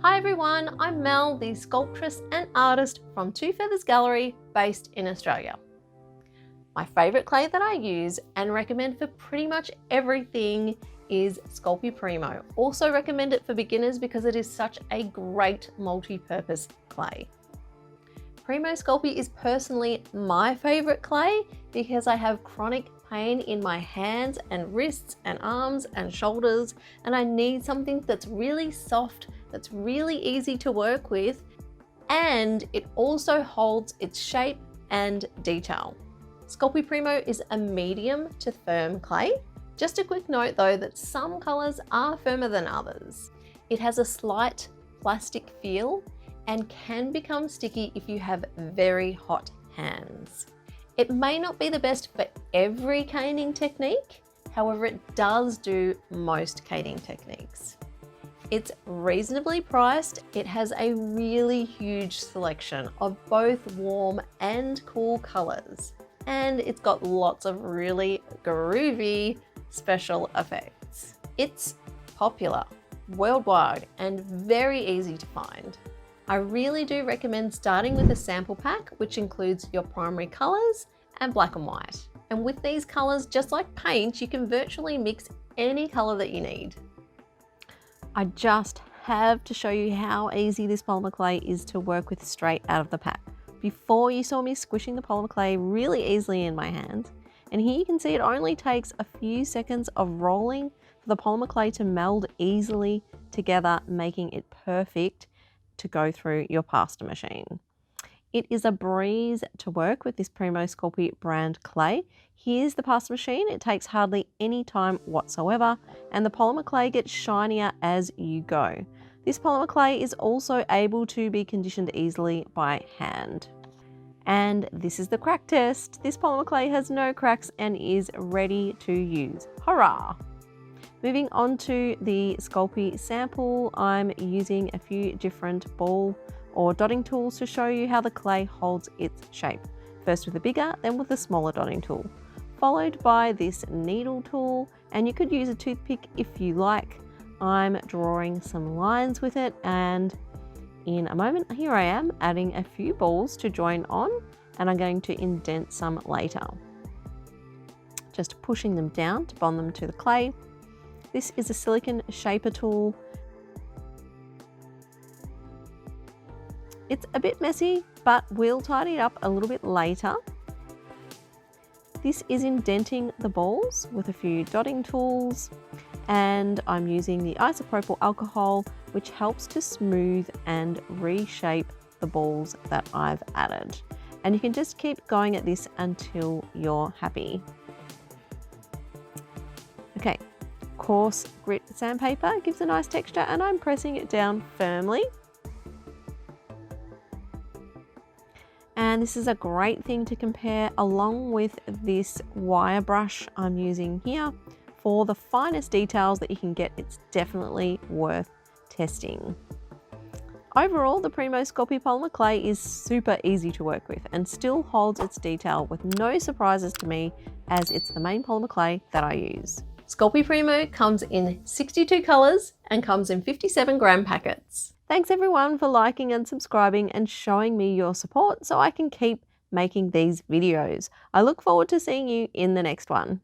Hi everyone, I'm Mel, the sculptress and artist from Two Feathers Gallery based in Australia. My favourite clay that I use and recommend for pretty much everything is Sculpey Premo. Also recommend it for beginners because it is such a great multi-purpose clay. Premo Sculpey is personally my favourite clay because I have chronic pain in my hands and wrists and arms and shoulders, and I need something that's really soft, that's really easy to work with, and it also holds its shape and detail. Sculpey Premo is a medium to firm clay. Just a quick note though that some colours are firmer than others. It has a slight plastic feel and can become sticky if you have very hot hands. It may not be the best for every caning technique, however it does do most caning techniques. It's reasonably priced. It has a really huge selection of both warm and cool colours, and it's got lots of really groovy special effects. It's popular worldwide and very easy to find. I really do recommend starting with a sample pack, which includes your primary colours and black and white. And with these colours, just like paint, you can virtually mix any colour that you need. I just have to show you how easy this polymer clay is to work with straight out of the pack. Before, you saw me squishing the polymer clay really easily in my hands, and here you can see it only takes a few seconds of rolling for the polymer clay to meld easily together, making it perfect to go through your pasta machine. It is a breeze to work with this Premo Sculpey brand clay. Here's the pasta machine. It takes hardly any time whatsoever, and the polymer clay gets shinier as you go. This polymer clay is also able to be conditioned easily by hand. And this is the crack test. This polymer clay has no cracks and is ready to use. Hurrah! Moving on to the Sculpey sample, I'm using a few different ball or dotting tools to show you how the clay holds its shape. First with a bigger, then with a smaller dotting tool, followed by this needle tool, and you could use a toothpick if you like. I'm drawing some lines with it, and in a moment, here I am adding a few balls to join on, and I'm going to indent some later. Just pushing them down to bond them to the clay. This is a silicone shaper tool. It's a bit messy, but we'll tidy it up a little bit later. This is indenting the balls with a few dotting tools, and I'm using the isopropyl alcohol, which helps to smooth and reshape the balls that I've added. And you can just keep going at this until you're happy. Okay. Coarse grit sandpaper gives a nice texture, and I'm pressing it down firmly. And this is a great thing to compare along with this wire brush I'm using here. For the finest details that you can get, it's definitely worth testing. Overall, the Premo Sculpey polymer clay is super easy to work with and still holds its detail with no surprises to me, as it's the main polymer clay that I use. Sculpey Premo comes in 62 colours and comes in 57-gram packets. Thanks everyone for liking and subscribing and showing me your support so I can keep making these videos. I look forward to seeing you in the next one.